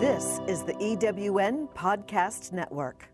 This is the EWN Podcast Network.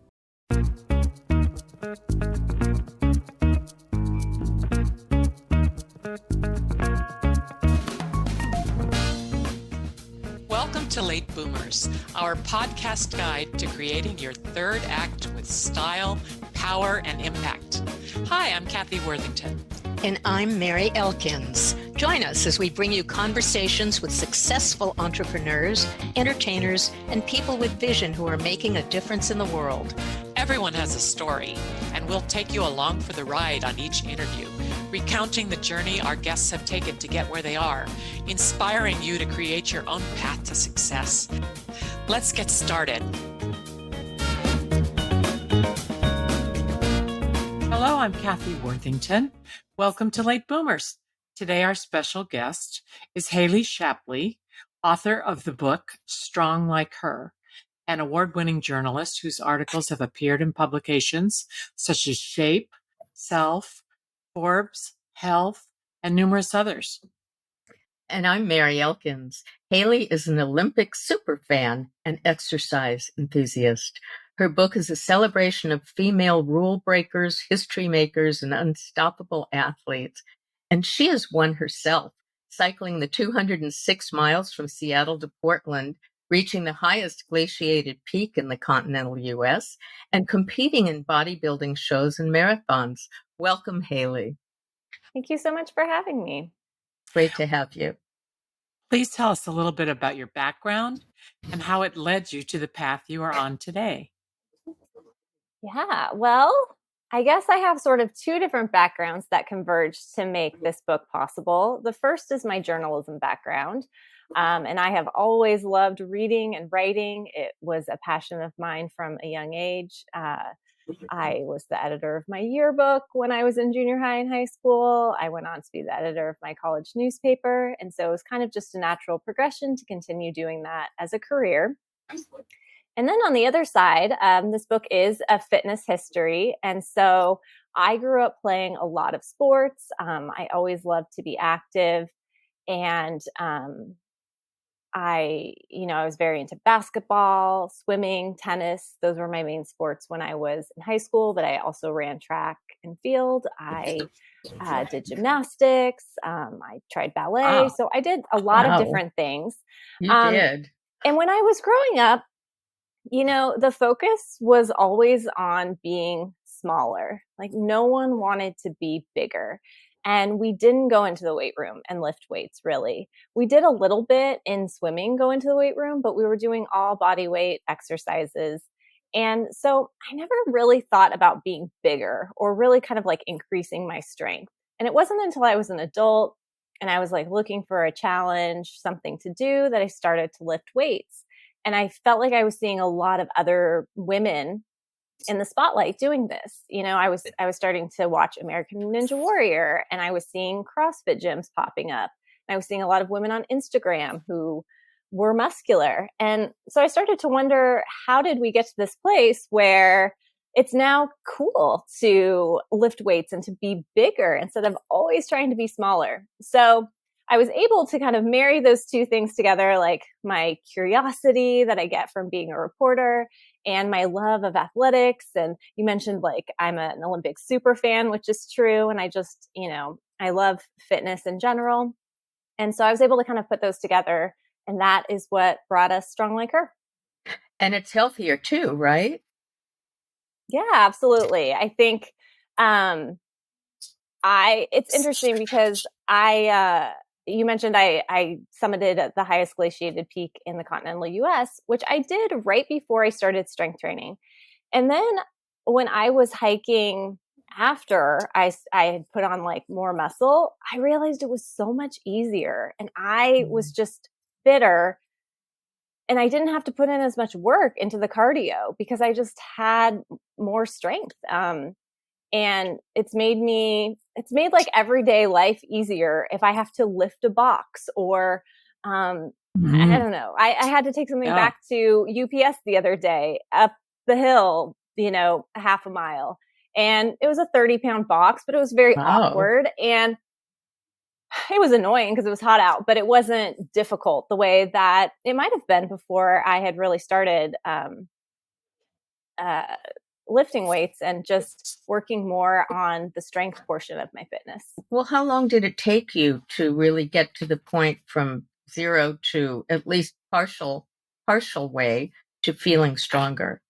Welcome to Late Boomers, our podcast guide to creating your third act with style, power, and impact. Hi, I'm Kathy Worthington. And I'm Mary Elkins. Join us as we bring you conversations with successful entrepreneurs, entertainers, and people with vision who are making a difference in the world. Everyone has a story, and we'll take you along for the ride on each interview, recounting the journey our guests have taken to get where they are, inspiring you to create your own path to success. Let's get started. Hello, I'm Kathy Worthington. Welcome to Late Boomers. Today, our special guest is Haley Shapley, author of the book Strong Like Her, an award-winning journalist whose articles have appeared in publications such as Shape, Self, Forbes, Health, and numerous others. And I'm Mary Elkins. Haley is an Olympic superfan and exercise enthusiast. Her book is a celebration of female rule breakers, history makers, and unstoppable athletes. And she has won herself, cycling the 206 miles from Seattle to Portland, reaching the highest glaciated peak in the continental U.S., and competing in bodybuilding shows and marathons. Welcome, Haley. Thank you so much for having me. Great to have you. Please tell us a little bit about your background and how it led you to the path you are on today. Yeah, well, I guess I have sort of two different backgrounds that converged to make this book possible. The first is my journalism background, and I have always loved reading and writing. It was a passion of mine from a young age. I was the editor of my yearbook when I was in junior high and high school. I went on to be the editor of my college newspaper, and so it was kind of just a natural progression to continue doing that as a career. And then on the other side, this book is a fitness history. And so I grew up playing a lot of sports. I always loved to be active. And I was very into basketball, swimming, tennis. Those were my main sports when I was in high school, but I also ran track and field. I did gymnastics. I tried ballet. Wow. So I did a lot of different things. You did. And when I was growing up, the focus was always on being smaller. Like no one wanted to be bigger. And we didn't go into the weight room and lift weights, really. We did a little bit in swimming, go into the weight room, but we were doing all body weight exercises. And so I never really thought about being bigger or really kind of like increasing my strength. And it wasn't until I was an adult and I was like looking for a challenge, something to do, that I started to lift weights. And I felt like I was seeing a lot of other women in the spotlight doing this. I was starting to watch American Ninja Warrior, and I was seeing CrossFit gyms popping up. And I was seeing a lot of women on Instagram who were muscular. And so I started to wonder, how did we get to this place where it's now cool to lift weights and to be bigger instead of always trying to be smaller? So I was able to kind of marry those two things together, like my curiosity that I get from being a reporter and my love of athletics. And you mentioned like I'm an Olympic super fan, which is true. And I just, I love fitness in general. And so I was able to kind of put those together. And that is what brought us Strong Like Her. And it's healthier too, right? Yeah, absolutely. I think it's interesting because you mentioned I summited at the highest glaciated peak in the continental U.S., which I did right before I started strength training. And then when I was hiking after I had put on like more muscle, I realized it was so much easier. And I was just fitter. And I didn't have to put in as much work into the cardio because I just had more strength. And it's made like everyday life easier if I have to lift a box or, I don't know. I had to take something back to UPS the other day up the hill, half a mile. And it was a 30-pound box, but it was very awkward. And it was annoying because it was hot out, but it wasn't difficult the way that it might have been before I had really started uh, lifting weights and just working more on the strength portion of my fitness. Well, how long did it take you to really get to the point from zero to at least partial way to feeling stronger?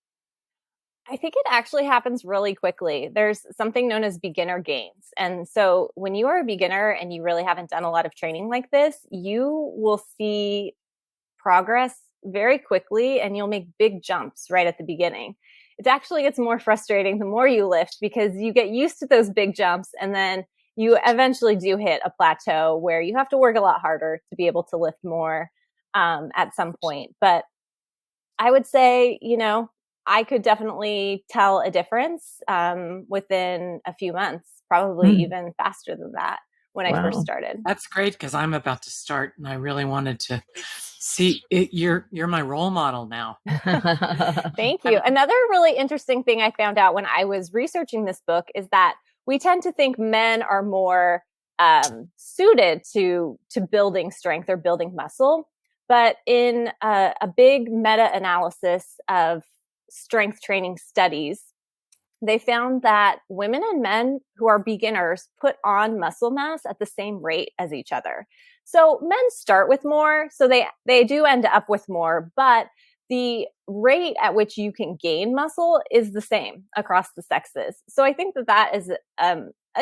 I think it actually happens really quickly. There's something known as beginner gains. And so when you are a beginner and you really haven't done a lot of training like this, you will see progress very quickly and you'll make big jumps right at the beginning. It actually gets more frustrating the more you lift because you get used to those big jumps and then you eventually do hit a plateau where you have to work a lot harder to be able to lift more at some point. But I would say, I could definitely tell a difference within a few months, probably even faster than that when I first started. That's great because I'm about to start and I really wanted to see it. You're my role model now. Thank you. Another really interesting thing I found out when I was researching this book is that we tend to think men are more suited to building strength or building muscle. But in a big meta-analysis of strength training studies, they found that women and men who are beginners put on muscle mass at the same rate as each other. So men start with more, so they do end up with more, but the rate at which you can gain muscle is the same across the sexes. So I think that is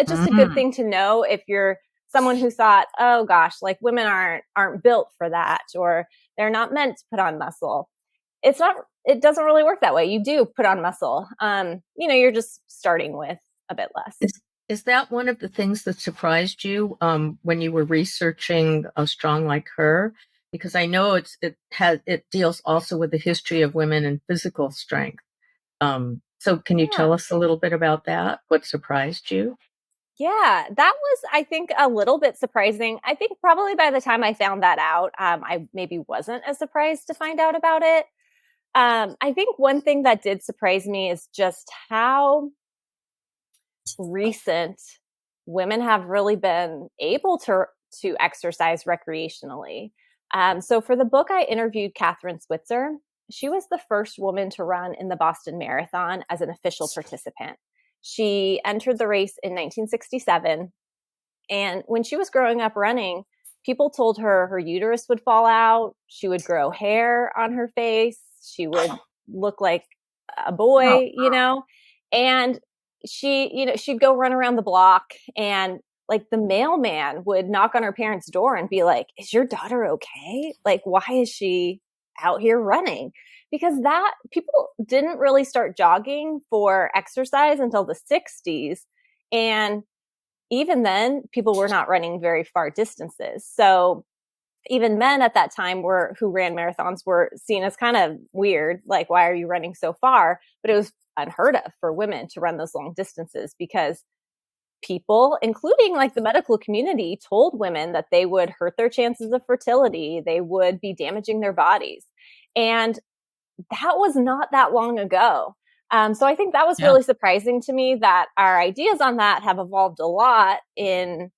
just a good thing to know if you're someone who thought, oh gosh, like women aren't built for that, or they're not meant to put on muscle. It doesn't really work that way. You do put on muscle. You're just starting with a bit less. Is that one of the things that surprised you when you were researching Strong Like Her? Because I know it deals also with the history of women and physical strength. So can you tell us a little bit about that? What surprised you? Yeah, that was, I think, a little bit surprising. I think probably by the time I found that out, I maybe wasn't as surprised to find out about it. I think one thing that did surprise me is just how recent women have really been able to exercise recreationally. So for the book, I interviewed Katherine Switzer. She was the first woman to run in the Boston Marathon as an official participant. She entered the race in 1967. And when she was growing up running, people told her her uterus would fall out. She would grow hair on her face. She would look like a boy, and she'd go run around the block and like the mailman would knock on her parents' door and be like, is your daughter okay? Like, why is she out here running? Because people didn't really start jogging for exercise until the 60s. And even then, people were not running very far distances. So even men at that time who ran marathons were seen as kind of weird. Like, why are you running so far? But it was unheard of for women to run those long distances because people, including like the medical community, told women that they would hurt their chances of fertility. They would be damaging their bodies. And that was not that long ago. So I think that was really surprising to me that our ideas on that have evolved a lot in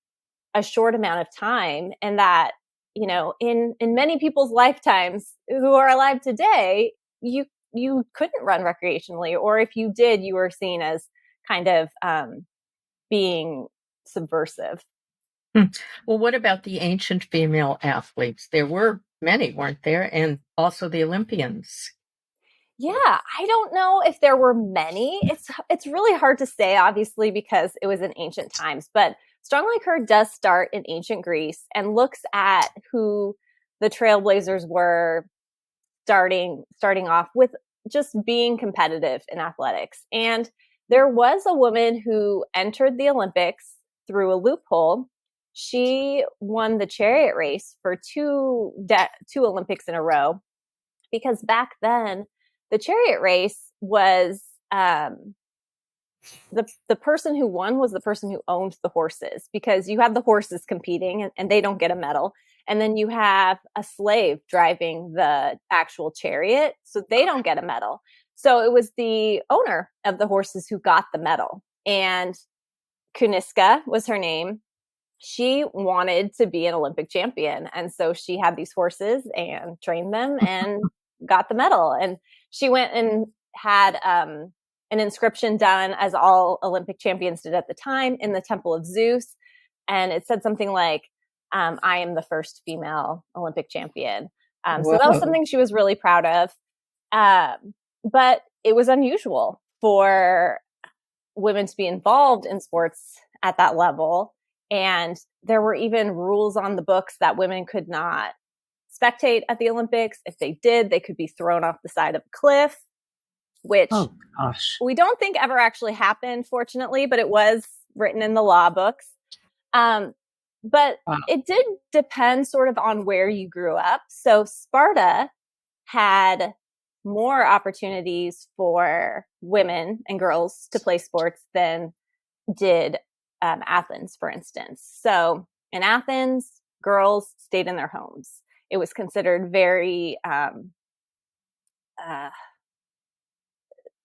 a short amount of time, and that, in many people's lifetimes who are alive today, you couldn't run recreationally, or if you did, you were seen as kind of being subversive. Well, what about the ancient female athletes? There were many, weren't there? And also the Olympians. Yeah, I don't know if there were many. It's really hard to say, obviously, because it was in ancient times. But Strong Like Her does start in ancient Greece and looks at who the trailblazers were starting off with just being competitive in athletics. And there was a woman who entered the Olympics through a loophole. She won the chariot race for two Olympics in a row, because back then the chariot race was the person who won was the person who owned the horses, because you have the horses competing and they don't get a medal. And then you have a slave driving the actual chariot, so they don't get a medal. So it was the owner of the horses who got the medal. And Kuniska was her name. she wanted to be an Olympic champion. And so she had these horses and trained them and got the medal. And she went and had an inscription done, as all Olympic champions did at the time, in the Temple of Zeus. And it said something like, I am the first female Olympic champion. So that was something she was really proud of. But it was unusual for women to be involved in sports at that level. And there were even rules on the books that women could not spectate at the Olympics. If they did, they could be thrown off the side of a cliff, which we don't think ever actually happened, fortunately, but it was written in the law books. But it did depend sort of on where you grew up. So Sparta had more opportunities for women and girls to play sports than did Athens, for instance. So in Athens, girls stayed in their homes. It was considered very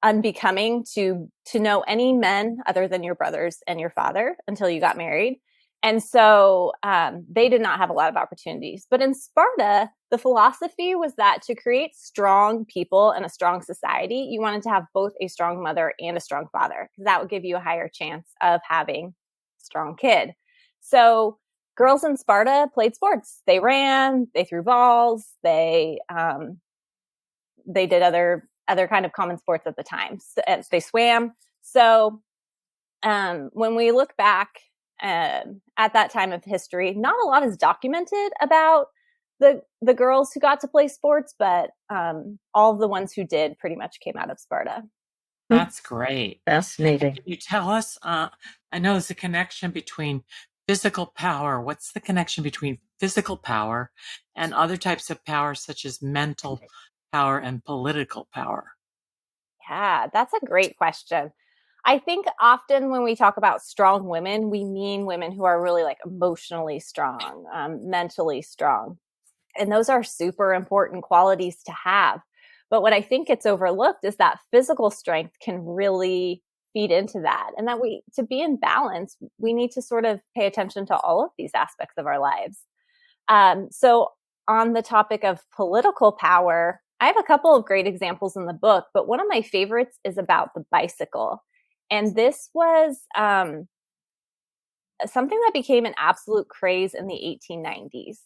unbecoming to know any men other than your brothers and your father until you got married. And so they did not have a lot of opportunities. But in Sparta, the philosophy was that to create strong people and a strong society, you wanted to have both a strong mother and a strong father, because that would give you a higher chance of having a strong kid. So girls in Sparta played sports. They ran, they threw balls, they did other kind of common sports at the time. So, they swam. So when we look back at that time of history, not a lot is documented about the girls who got to play sports, but all of the ones who did pretty much came out of Sparta. That's great. Fascinating. Can you tell us, I know there's a connection between physical power. What's the connection between physical power and other types of power, such as mental power and political power? Yeah, that's a great question. I think often when we talk about strong women, we mean women who are really like emotionally strong, mentally strong. And those are super important qualities to have. But what I think gets overlooked is that physical strength can really feed into that. And that to be in balance, we need to sort of pay attention to all of these aspects of our lives. So on the topic of political power, I have a couple of great examples in the book, but one of my favorites is about the bicycle. And this was something that became an absolute craze in the 1890s.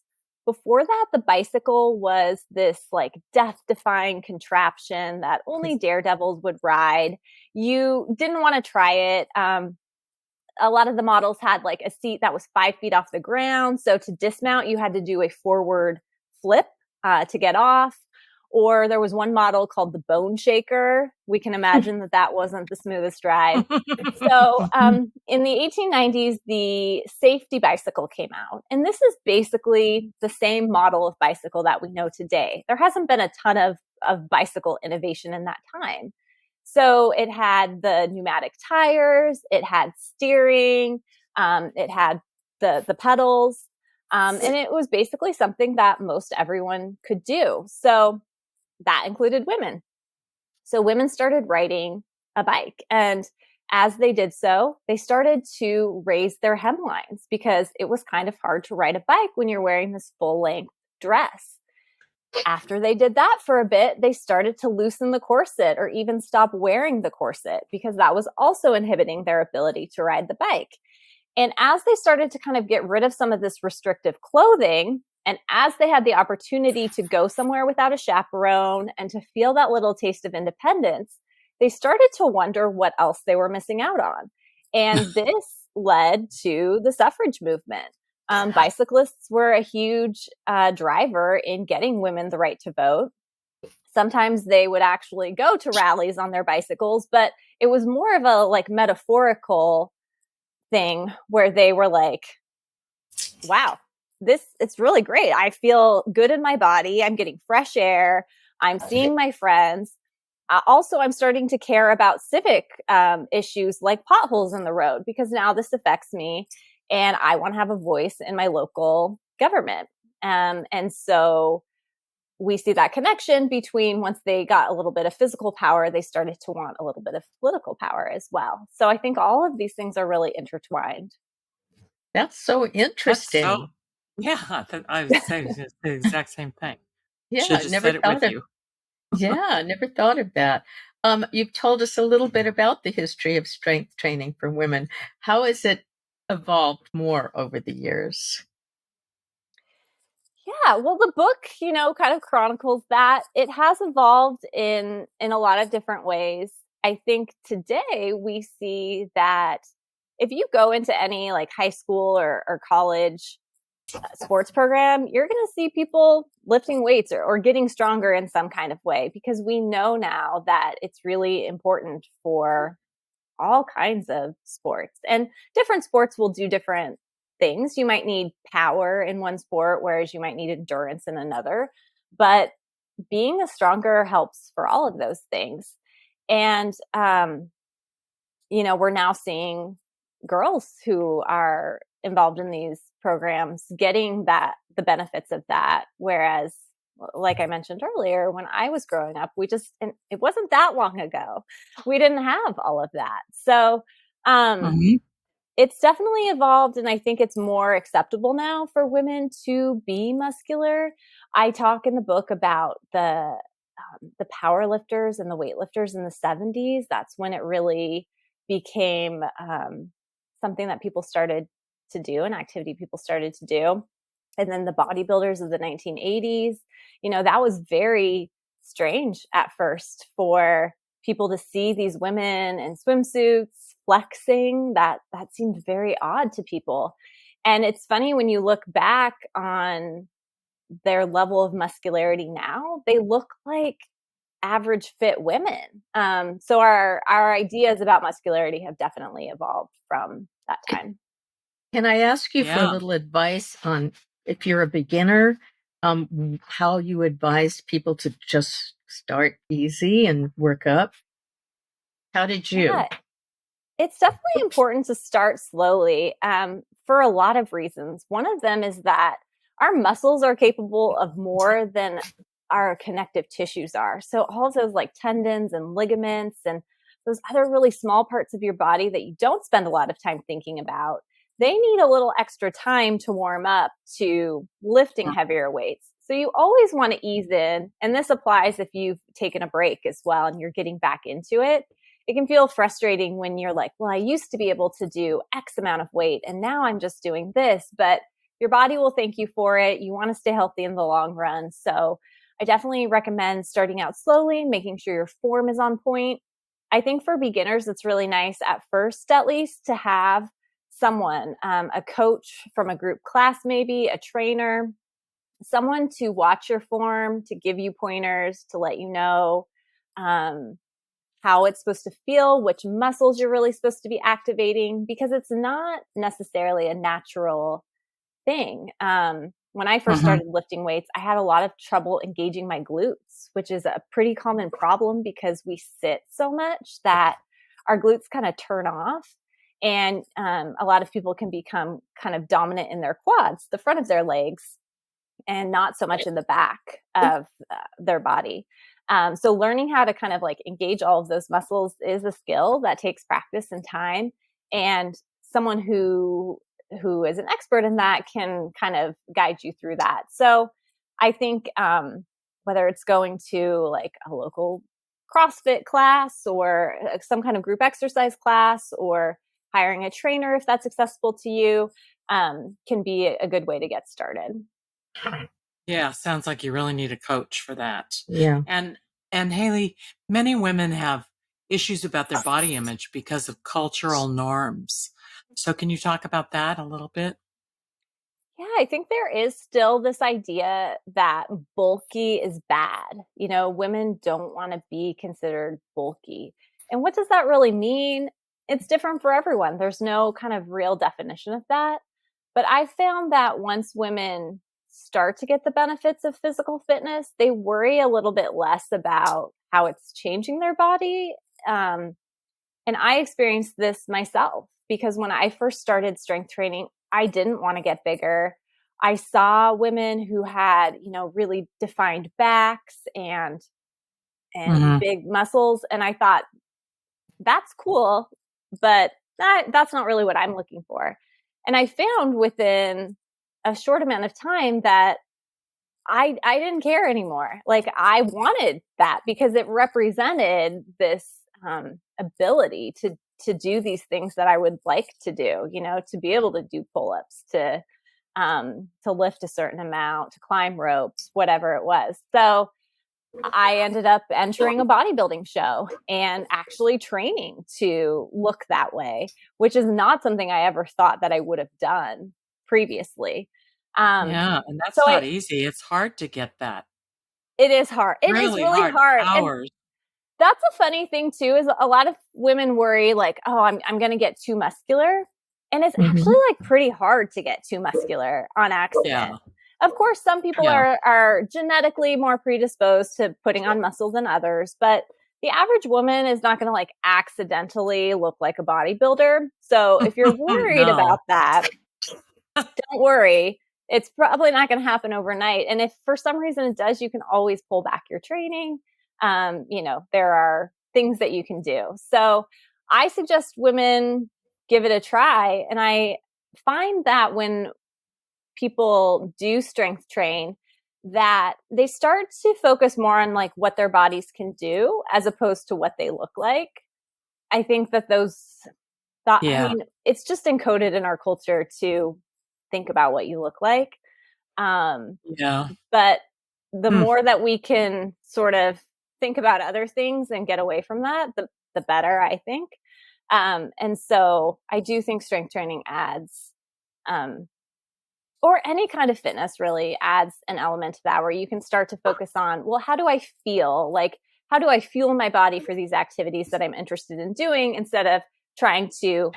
Before that, the bicycle was this like death-defying contraption that only daredevils would ride. You didn't want to try it. A lot of the models had like a seat that was 5 feet off the ground. So to dismount, you had to do a forward flip to get off. Or there was one model called the Bone Shaker. We can imagine that wasn't the smoothest ride. So in the 1890s, the safety bicycle came out. And this is basically the same model of bicycle that we know today. There hasn't been a ton of bicycle innovation in that time. So it had the pneumatic tires, it had steering, it had the pedals, and it was basically something that most everyone could do. So that included women. So women started riding a bike. And as they did so, they started to raise their hemlines because it was kind of hard to ride a bike when you're wearing this full length dress. After they did that for a bit, they started to loosen the corset or even stop wearing the corset because that was also inhibiting their ability to ride the bike. And as they started to kind of get rid of some of this restrictive clothing, and as they had the opportunity to go somewhere without a chaperone and to feel that little taste of independence, they started to wonder what else they were missing out on. And this led to the suffrage movement. Bicyclists were a huge driver in getting women the right to vote. Sometimes they would actually go to rallies on their bicycles, but it was more of a like metaphorical thing where they were like, wow, it's really great. I feel good in my body. I'm getting fresh air. I'm seeing my friends. Also, I'm starting to care about civic issues like potholes in the road because now this affects me and I want to have a voice in my local government. And so we see that connection between once they got a little bit of physical power, they started to want a little bit of political power as well. So I think all of these things are really intertwined. That's so That's so, interesting. yeah, I was saying the exact same thing. Should Yeah, have just never said it thought with of you. yeah, never thought of that. You've told us a little bit about the history of strength training for women. How has it evolved more over the years? Yeah, well, the book, kind of chronicles that. It has evolved in a lot of different ways. I think today we see that if you go into any like high school or college sports program, you're going to see people lifting weights or getting stronger in some kind of way, because we know now that it's really important for all kinds of sports. And different sports will do different things. You might need power in one sport, whereas you might need endurance in another. But being a stronger helps for all of those things. And, we're now seeing girls who are involved in these programs getting the benefits of that. Whereas, like I mentioned earlier, when I was growing up, and it wasn't that long ago, we didn't have all of that. So, um, Mhm. it's definitely evolved, and I think it's more acceptable now for women to be muscular. I talk in the book about the power lifters and the weightlifters in the 70s. That's when it really became something that people started to do, an activity people started to do. And then the bodybuilders of the 1980s, that was very strange at first for people to see these women in swimsuits flexing. That seemed very odd to people. And it's funny when you look back on their level of muscularity now, they look like average fit women. So our ideas about muscularity have definitely evolved from that time. Can I ask you for a Yeah. little advice on if you're a beginner, how you advise people to just start easy and work up? How did you? Yeah, it's definitely important to start slowly, for a lot of reasons. One of them is that our muscles are capable of more than our connective tissues are. So all of those like tendons and ligaments and those other really small parts of your body that you don't spend a lot of time thinking about, they need a little extra time to warm up to lifting heavier weights. So you always want to ease in. And this applies if you've taken a break as well and you're getting back into it. It can feel frustrating when you're like, well, I used to be able to do X amount of weight and now I'm just doing this, but your body will thank you for it. You want to stay healthy in the long run. So I definitely recommend starting out slowly, making sure your form is on point. I think for beginners, it's really nice at first, at least, to have someone, a coach from a group class, maybe a trainer, someone to watch your form, to give you pointers, to let you know, um, how it's supposed to feel, which muscles you're really supposed to be activating, because it's not necessarily a natural thing. When I first Mhm. started lifting weights, I had a lot of trouble engaging my glutes, which is a pretty common problem because we sit so much that our glutes kind of turn off. And a lot of people can become kind of dominant in their quads, the front of their legs, and not so much in the back of their body. So learning how to kind of like engage all of those muscles is a skill that takes practice and time. And someone who is an expert in that can kind of guide you through that. So I think whether it's going to like a local CrossFit class or some kind of group exercise class or hiring a trainer if that's accessible to you, can be a good way to get started. Yeah, sounds like you really need a coach for that. Yeah. And and Haley, many women have issues about their body image because of cultural norms. So can you talk about that a little bit? Yeah, I think there is still this idea that bulky is bad. Women don't want to be considered bulky. And what does that really mean? It's different for everyone. There's no kind of real definition of that. But I found that once women start to get the benefits of physical fitness, they worry a little bit less about how it's changing their body. Um, and I experienced this myself because when I first started strength training, I didn't want to get bigger. I saw women who had, really defined backs and Hmm. big muscles, and I thought that's cool, but that's not really what I'm looking for. And I found within a short amount of time that I didn't care anymore. Like, I wanted that because it represented this ability to do these things that I would like to do, to be able to do pull-ups, to lift a certain amount, to climb ropes, whatever it was. So I ended up entering a bodybuilding show and actually training to look that way, which is not something I ever thought that I would have done previously. Yeah, and that's So not easy. It's hard to get that. it is hard. It is Really really hard. hard. And Hours. that's a funny thing too, is a lot of women worry like, oh, I'm going to get too muscular. And it's actually like pretty hard to get too muscular on accident. Yeah. Of course, some people are genetically more predisposed to putting on muscle than others, but the average woman is not going to like accidentally look like a bodybuilder. So if you're worried about that, don't worry. It's probably not going to happen overnight. And if for some reason it does, you can always pull back your training. There are things that you can do. So I suggest women give it a try. And I find that when people do strength train, that they start to focus more on like what their bodies can do as opposed to what they look like. I think that I mean, it's just encoded in our culture to think about what you look like. But the more that we can sort of think about other things and get away from that, the better, I think. And so I do think strength training adds, or any kind of fitness really adds an element to that, where you can start to focus on, well, how do I feel? Like, how do I fuel my body for these activities that I'm interested in doing, instead of trying to,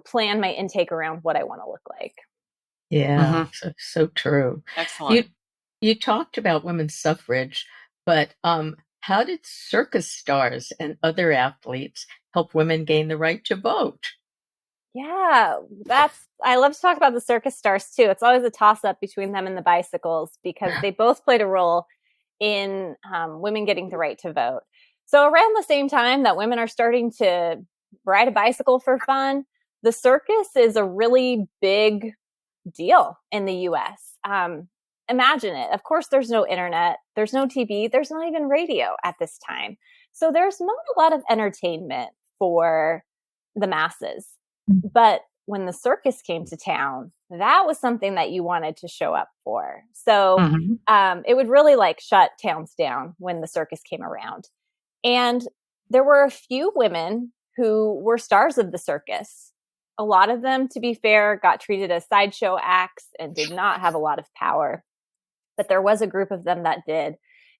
plan my intake around what I want to look like. Yeah, so true. Excellent. You talked about women's suffrage, but how did circus stars and other athletes help women gain the right to vote? Yeah, I love to talk about the circus stars too. It's always a toss up between them and the bicycles, because they both played a role in women getting the right to vote. So around the same time that women are starting to ride a bicycle for fun, the circus is a really big deal in the US. Imagine it. Of course, there's no internet, there's no TV, there's not even radio at this time. So there's not a lot of entertainment for the masses. But when the circus came to town, that was something that you wanted to show up for. So it would really like shut towns down when the circus came around. And there were a few women who were stars of the circus. A lot of them, to be fair, got treated as sideshow acts and did not have a lot of power. But there was a group of them that did.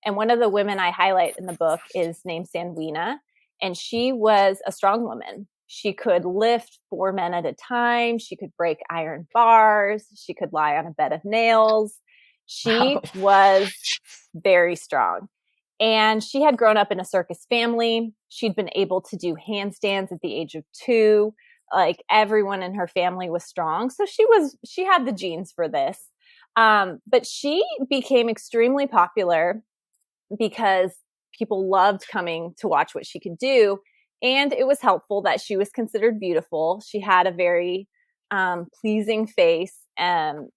And one of the women I highlight in the book is named Sandwina, and she was a strong woman. She could lift 4 men at a time. She could break iron bars. She could lie on a bed of nails. She was very strong. And she had grown up in a circus family. She'd been able to do handstands at the age of 2. Like, everyone in her family was strong. So she had the genes for this. But she became extremely popular because people loved coming to watch what she could do. And it was helpful that she was considered beautiful. She had a very pleasing face, and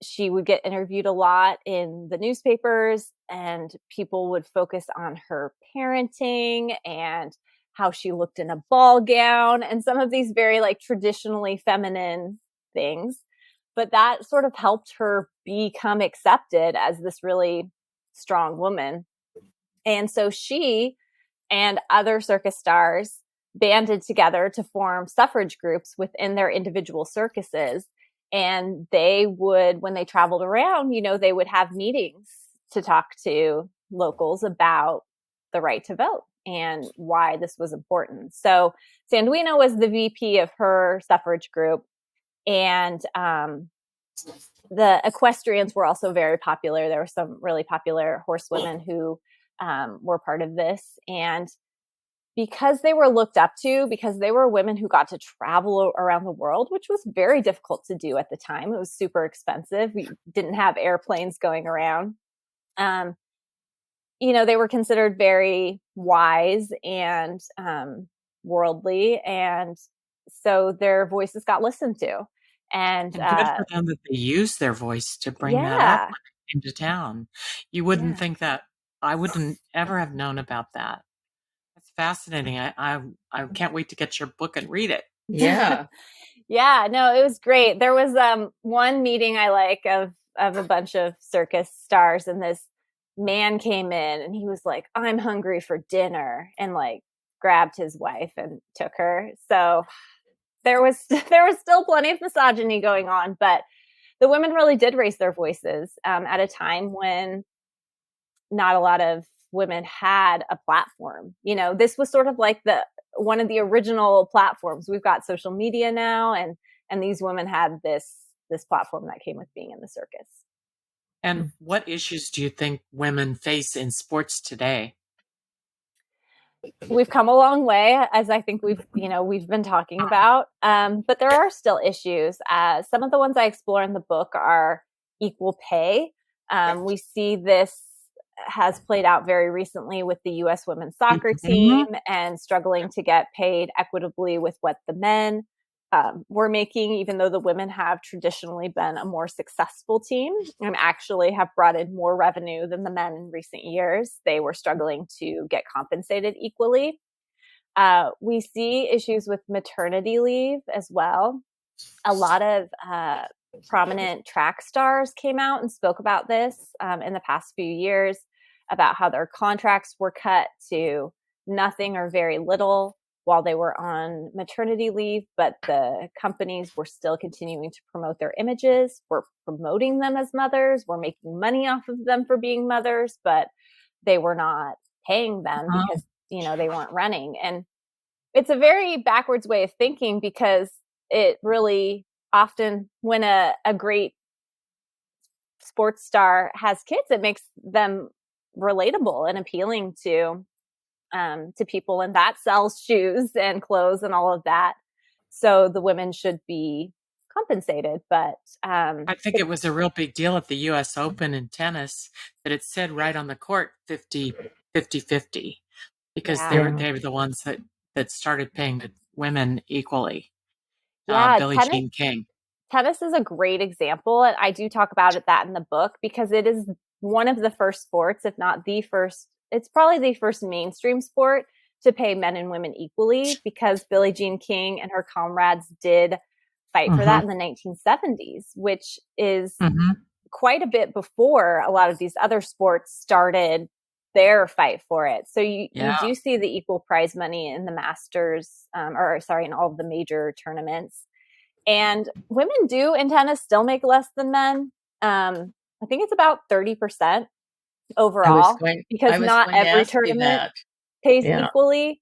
she would get interviewed a lot in the newspapers, and people would focus on her parenting and how she looked in a ball gown and some of these very like traditionally feminine things. But that sort of helped her become accepted as this really strong woman. And so she and other circus stars banded together to form suffrage groups within their individual circuses. And they would, when they traveled around, they would have meetings to talk to locals about the right to vote and why this was important. So Sandwina was the VP of her suffrage group. And the equestrians were also very popular. There were some really popular horsewomen who were part of this. And because they were looked up to, because they were women who got to travel around the world, which was very difficult to do at the time. It was super expensive. We didn't have airplanes going around. They were considered very wise and worldly. And so their voices got listened to. And good for them that they use their voice to bring that up yeah, when they came to town. You wouldn't think that. I wouldn't ever have known about that. That's fascinating. I can't wait to get your book and read it. Yeah. Yeah, no, it was great. There was one meeting I like of a bunch of circus stars, and this man came in and he was like, "I'm hungry for dinner," and like grabbed his wife and took her. So there was still plenty of misogyny going on, but the women really did raise their voices at a time when not a lot of women had a platform. You know, this was sort of like one of the original platforms. We've got social media now, and these women had this platform that came with being in the circus. And what issues do you think women face in sports today? We've come a long way, as I think we've been talking about. But there are still issues. Some of the ones I explore in the book are equal pay. We see this has played out very recently with the U.S. women's soccer team and struggling to get paid equitably with what the men were making, even though the women have traditionally been a more successful team and actually have brought in more revenue than the men in recent years. They were struggling to get compensated equally. We see issues with maternity leave as well. A lot of prominent track stars came out and spoke about this in the past few years, about how their contracts were cut to nothing or very little while they were on maternity leave, but the companies were still continuing to promote their images, were promoting them as mothers, were making money off of them for being mothers, but they were not paying them because, they weren't running. And it's a very backwards way of thinking, because it really often, when a great sports star has kids, it makes them relatable and appealing to people, and that sells shoes and clothes and all of that. So the women should be compensated. But I think it was a real big deal at the U.S. Open in tennis that it said right on the court 50-50, because they were the ones that started paying the women equally. Billie Jean King. Tennis is a great example, and I do talk about that in the book, because it is one of the first sports, if not the first. It's probably the first mainstream sport to pay men and women equally, because Billie Jean King and her comrades did fight for that in the 1970s, which is quite a bit before a lot of these other sports started their fight for it. So you do see the equal prize money in the Masters, in all of the major tournaments. And women do in tennis still make less than men. I think it's about 30% overall, because not every tournament pays equally,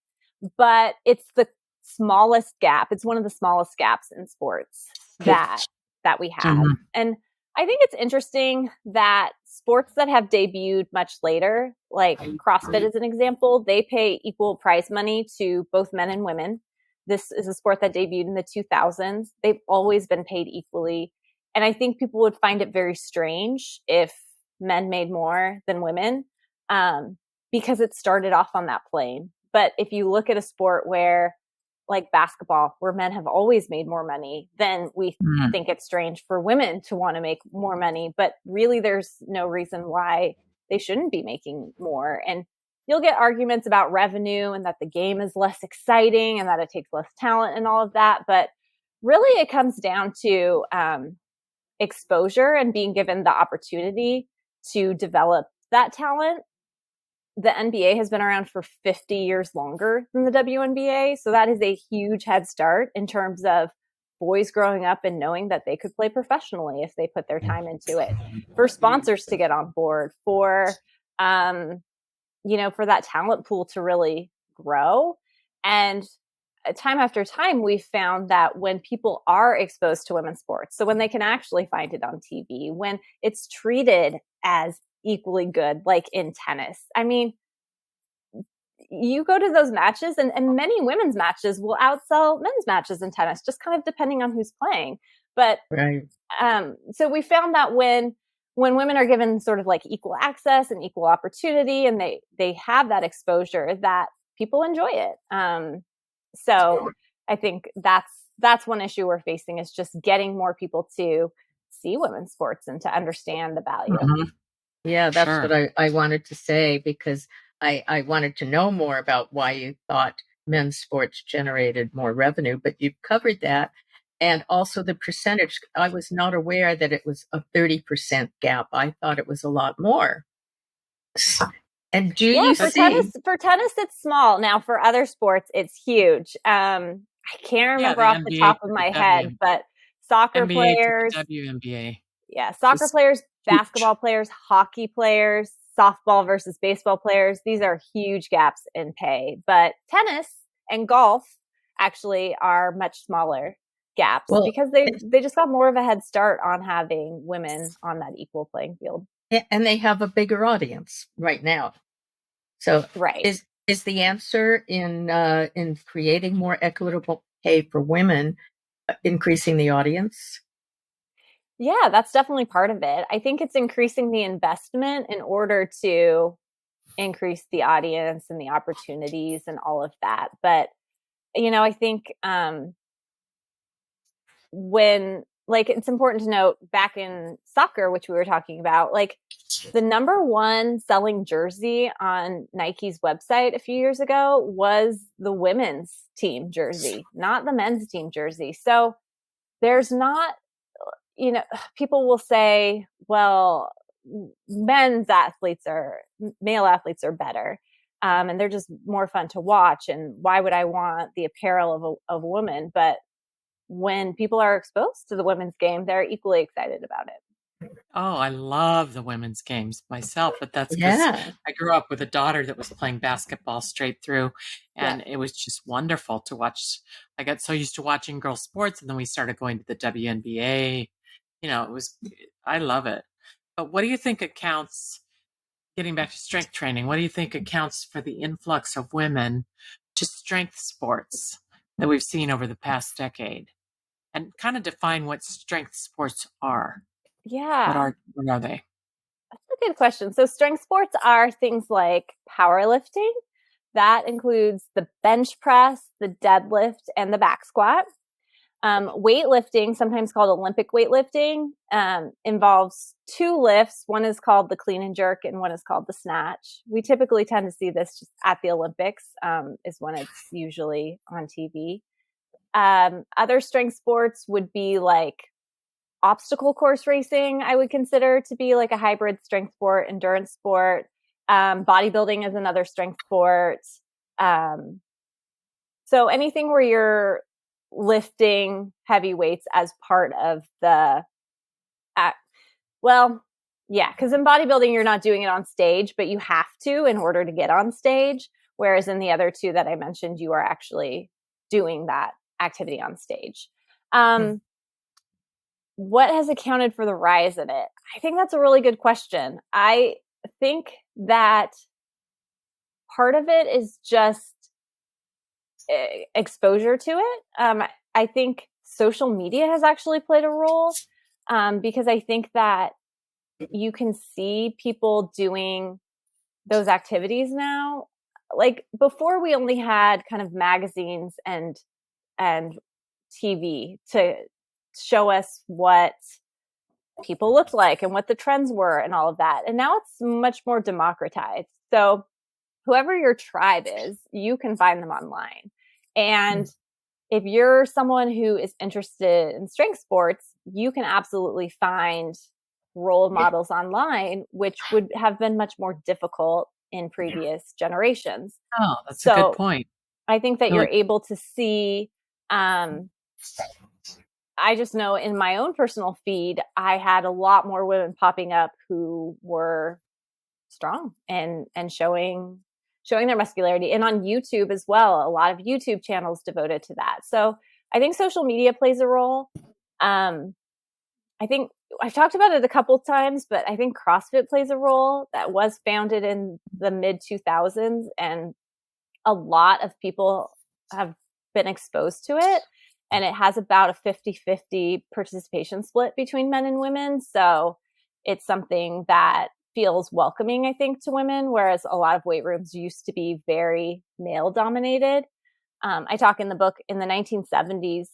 but it's the smallest gap. It's one of the smallest gaps in sports that we have. And I think it's interesting that sports that have debuted much later, like CrossFit as an example, they pay equal prize money to both men and women. This is a sport that debuted in the 2000s. They've always been paid equally. And I think people would find it very strange if men made more than women, because it started off on that plane. But if you look at a sport where, like basketball, where men have always made more money, then we think it's strange for women to want to make more money. But really, there's no reason why they shouldn't be making more. And you'll get arguments about revenue and that the game is less exciting and that it takes less talent and all of that. But really, it comes down to exposure and being given the opportunity to develop that talent. The NBA has been around for 50 years longer than the WNBA. So that is a huge head start in terms of boys growing up and knowing that they could play professionally if they put their time into it, for sponsors to get on board, for, for that talent pool to really grow. And time after time, we've found that when people are exposed to women's sports, so when they can actually find it on TV, when it's treated as equally good, like in tennis. I mean, you go to those matches and many women's matches will outsell men's matches in tennis, just kind of depending on who's playing. But so we found that when women are given sort of like equal access and equal opportunity, and they have that exposure, that people enjoy it. So I think that's that's one issue we're facing, is just getting more people to see women's sports and to understand the value. Mhm. Yeah, that's Sure. what I wanted to say, because I wanted to know more about why you thought men's sports generated more revenue, but you've covered that. And also the percentage. I was not aware that it was a 30% gap. I thought it was a lot more. And do Yeah, you for see? tennis it's small. Now for other sports it's huge. I can't Yeah, remember the off the NBA top of to the my head, WN but soccer NBA to the players, WNBA yeah, soccer is players, huge. basketball players, hockey players, softball versus baseball players, these are huge gaps in pay. But tennis and golf actually are much smaller gaps, Well, because they just got more of a head start on having women on that equal playing field. and they have a bigger audience right now. So Right. is the answer in creating more equitable pay for women, increasing the audience? Yeah, that's definitely part of it. I think it's increasing the investment in order to increase the audience and the opportunities and all of that. But, I think when, like, it's important to note, back in soccer, which we were talking about, like, the number one selling jersey on Nike's website a few years ago was the women's team jersey, not the men's team jersey. So there's not, people will say, well, male athletes are better. And they're just more fun to watch. And why would I want the apparel of a woman? But when people are exposed to the women's game, they're equally excited about it. Oh, I love the women's games myself, but that's because Yeah. I grew up with a daughter that was playing basketball straight through, Yeah. and it was just wonderful to watch. I got so used to watching girls' sports, and then we started going to the WNBA. I love it. But what do you think accounts, getting back to strength training, what do you think accounts for the influx of women to strength sports that we've seen over the past decade? And kind of define what strength sports are. Yeah. What are they? That's a good question. So strength sports are things like powerlifting. That includes the bench press, the deadlift, and the back squat. Weightlifting, sometimes called Olympic weightlifting, involves two lifts. One is called the clean and jerk, and one is called the snatch. We typically tend to see this just at the Olympics, is when it's usually on TV. Other strength sports would be like obstacle course racing. I would consider to be like a hybrid strength sport, endurance sport. Bodybuilding is another strength sport. So anything where you're lifting heavy weights as part of the, because in bodybuilding, you're not doing it on stage, but you have to in order to get on stage. Whereas in the other two that I mentioned, you are actually doing that activity on stage. What has accounted for the rise in it? I think that's a really good question. I think that part of it is just exposure to it. I think social media has actually played a role, because I think that you can see people doing those activities now. Like before, we only had kind of magazines and TV to show us what people looked like and what the trends were and all of that. And now it's much more democratized. So whoever your tribe is, you can find them online. And if you're someone who is interested in strength sports, you can absolutely find role models online, which would have been much more difficult in previous generations. Oh, that's a good So point. I think that you're Really? able to see, I just know in my own personal feed, I had a lot more women popping up who were strong and showing their muscularity, and on YouTube as well. A lot of YouTube channels devoted to that. So I think social media plays a role. I think I've talked about it a couple times, but I think CrossFit plays a role. That was founded in the mid 2000s, and a lot of people have been exposed to it. And it has about a 50-50 participation split between men and women. So it's something that feels welcoming, I think, to women, whereas a lot of weight rooms used to be very male dominated. I talk in the book, in the 1970s,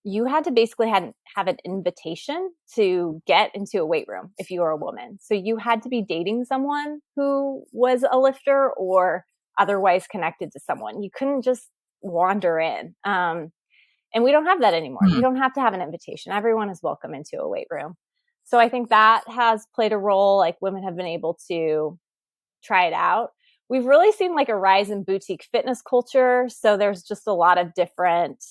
you had to basically have an invitation to get into a weight room if you were a woman. So you had to be dating someone who was a lifter or otherwise connected to someone. You couldn't just wander in. And we don't have that anymore. You don't have to have an invitation. Everyone is welcome into a weight room. So I think that has played a role. Like women have been able to try it out. We've really seen like a rise in boutique fitness culture. So there's just a lot of different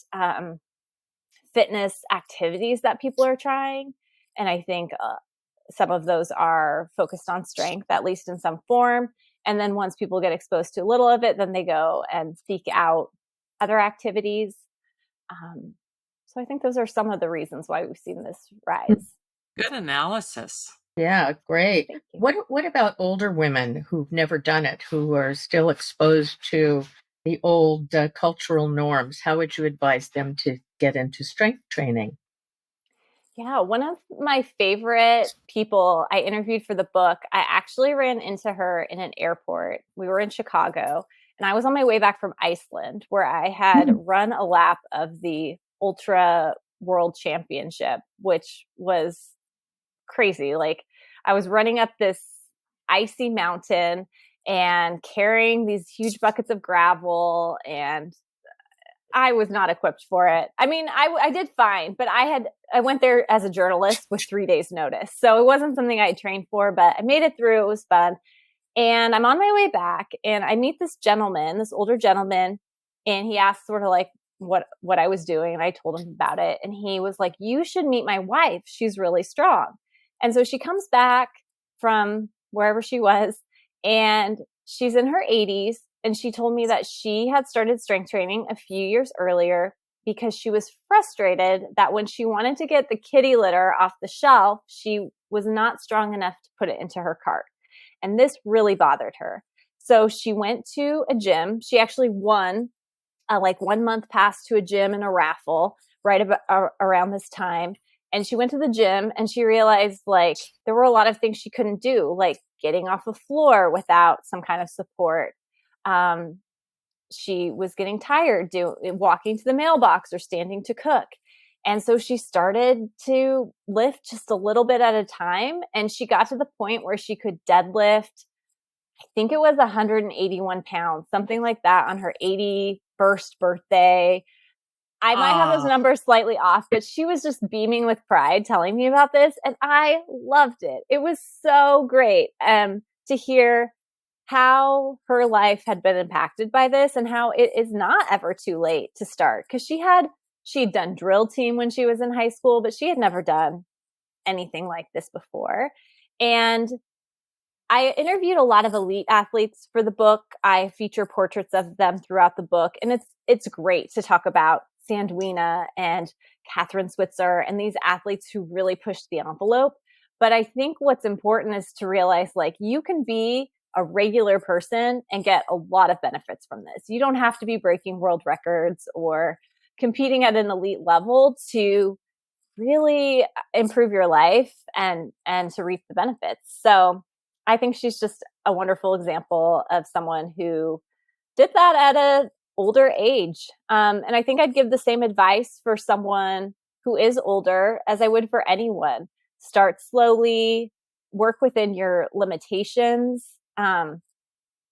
fitness activities that people are trying. And I think some of those are focused on strength, at least in some form. And then once people get exposed to a little of it, then they go and seek out other activities. So I think those are some of the reasons why we've seen this rise. Good analysis. Yeah, great. Thank you. What about older women who've never done it, who are still exposed to the old cultural norms? How would you advise them to get into strength training? Yeah, one of my favorite people I interviewed for the book, I actually ran into her in an airport. We were in Chicago, and I was on my way back from Iceland, where I had run a lap of the Ultra World Championship, which was crazy. Like I was running up this icy mountain and carrying these huge buckets of gravel, and I was not equipped for it. I mean, I did fine, but I went there as a journalist with 3 days notice. So it wasn't something I had trained for, but I made it through. It was fun. And I'm on my way back and I meet this gentleman, this older gentleman, and he asked sort of like what I was doing. And I told him about it. And he was like, you should meet my wife. She's really strong. And so she comes back from wherever she was, and she's in her 80s. And she told me that she had started strength training a few years earlier because she was frustrated that when she wanted to get the kitty litter off the shelf, she was not strong enough to put it into her cart. And this really bothered her. So she went to a gym. She actually won like 1 month pass to a gym in a raffle right about around this time. And she went to the gym and she realized like there were a lot of things she couldn't do, like getting off a floor without some kind of support. She was getting tired walking to the mailbox or standing to cook. And so she started to lift just a little bit at a time. And she got to the point where she could deadlift, I think it was 181 pounds, something like that on her 81st birthday. I might have those numbers slightly off, but she was just beaming with pride telling me about this. And I loved it. It was so great to hear how her life had been impacted by this and how it is not ever too late to start. Because she'd done drill team when she was in high school, but she had never done anything like this before. And I interviewed a lot of elite athletes for the book. I feature portraits of them throughout the book. And it's great to talk about Sandwina and Catherine Switzer and these athletes who really pushed the envelope. But I think what's important is to realize like you can be a regular person and get a lot of benefits from this. You don't have to be breaking world records or competing at an elite level to really improve your life and to reap the benefits. So I think she's just a wonderful example of someone who did that at an older age. And I think I'd give the same advice for someone who is older as I would for anyone. Start slowly, work within your limitations,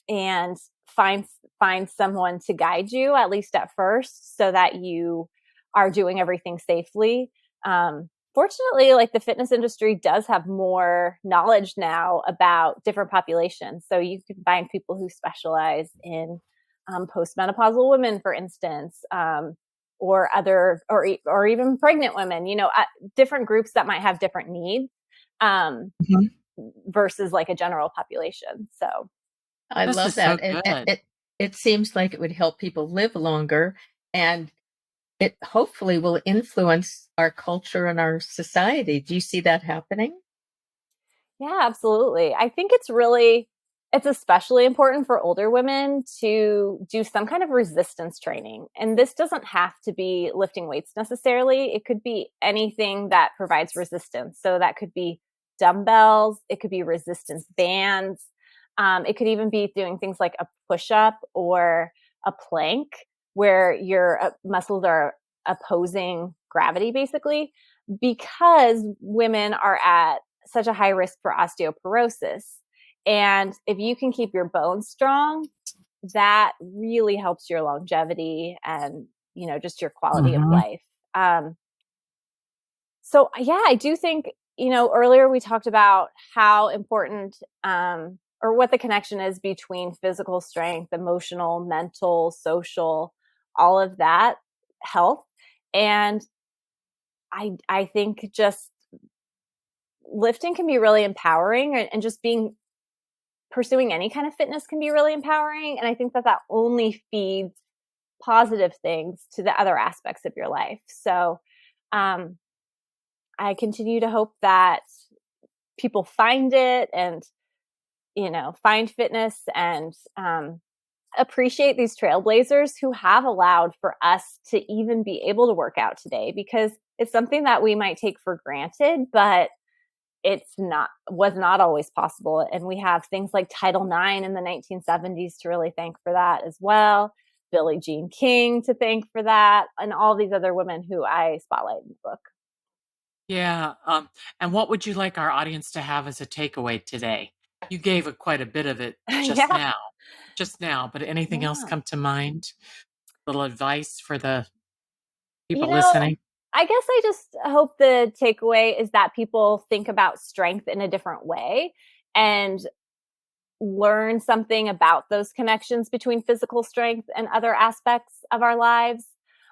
and find someone to guide you, at least at first, so that you are doing everything safely. Fortunately, like the fitness industry does have more knowledge now about different populations. So you can find people who specialize in postmenopausal women, for instance, or even pregnant women, different groups that might have different needs versus like a general population. So I This love is so that. good. It seems like it would help people live longer, and it hopefully will influence our culture and our society. Do you see that happening? yeah, absolutely. I think it's especially important for older women to do some kind of resistance training. And this doesn't have to be lifting weights necessarily. It could be anything that provides resistance. So that could be dumbbells. It could be resistance bands. It could even be doing things like a push-up or a plank where your muscles are opposing gravity, basically, because women are at such a high risk for osteoporosis. And if you can keep your bones strong, that really helps your longevity and, just your quality of life. So yeah, I do think, earlier we talked about how important, or what the connection is between physical strength, emotional, mental, social, all of that health. And I think just lifting can be really empowering, and just pursuing any kind of fitness can be really empowering. And I think that only feeds positive things to the other aspects of your life. So, I continue to hope that people find it and, find fitness and, appreciate these trailblazers who have allowed for us to even be able to work out today, because it's something that we might take for granted, but was not always possible. And we have things like Title IX in the 1970s to really thank for that as well. Billie Jean King to thank for that, and all these other women who I spotlight in the book. Yeah. And what would you like our audience to have as a takeaway today? You gave quite a bit of it just now, but anything else come to mind? Little advice for the people listening? I guess I just hope the takeaway is that people think about strength in a different way and learn something about those connections between physical strength and other aspects of our lives.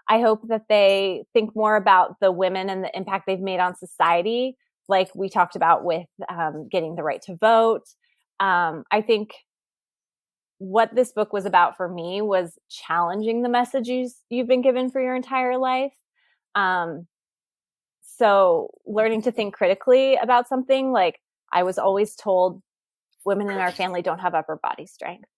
I hope that they think more about the women and the impact they've made on society, like we talked about with getting the right to vote. I think what this book was about for me was challenging the messages you've been given for your entire life. So learning to think critically about something, like I was always told women in our family don't have upper body strength.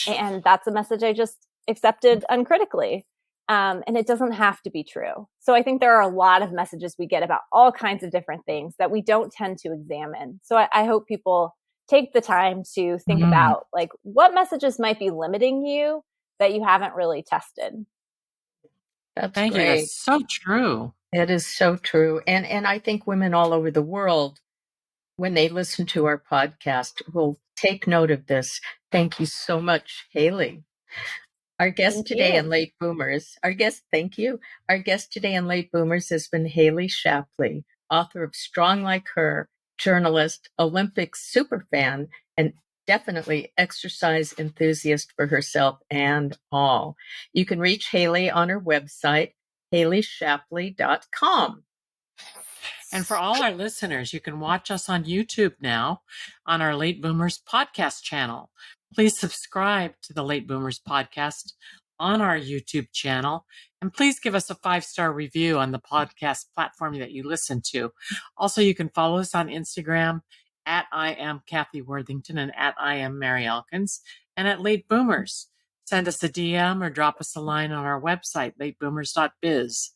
And that's a message I just accepted uncritically. And it doesn't have to be true. So I think there are a lot of messages we get about all kinds of different things that we don't tend to examine. So I hope people take the time to think about, like, what messages might be limiting you that you haven't really tested. Thank you. That's so true. It is so true. And I think women all over the world, when they listen to our podcast, will take note of this. Thank you so much, Haley. Our guest today in Late Boomers, thank you. Our guest today in Late Boomers has been Haley Shapley, author of Strong Like Her, journalist, Olympic superfan, and definitely exercise enthusiast for herself and all. You can reach Haley on her website, HaleyShapley.com. And for all our listeners, you can watch us on YouTube now on our Late Boomers podcast channel. Please subscribe to the Late Boomers podcast on our YouTube channel, and please give us a 5-star review on the podcast platform that you listen to. Also, you can follow us on Instagram at I am Kathy Worthington and at I am Mary Elkins and at Late Boomers. Send us a DM or drop us a line on our website, lateboomers.biz.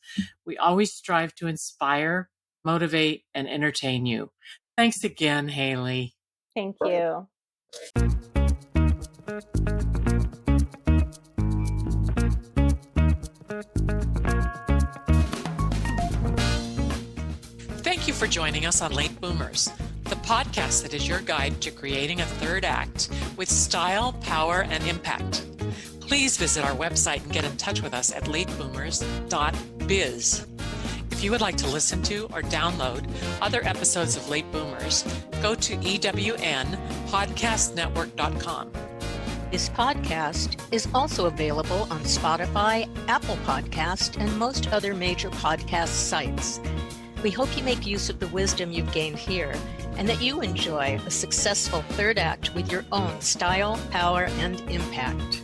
We always strive to inspire, motivate, and entertain you. Thanks again, Haley. Thank you. Thank you for joining us on Late Boomers, the podcast that is your guide to creating a third act with style, power, and impact. Please visit our website and get in touch with us at lateboomers.biz. If you would like to listen to or download other episodes of Late Boomers, go to ewnpodcastnetwork.com. This podcast is also available on Spotify, Apple Podcast, and most other major podcast sites. We hope you make use of the wisdom you've gained here and that you enjoy a successful third act with your own style, power, and impact.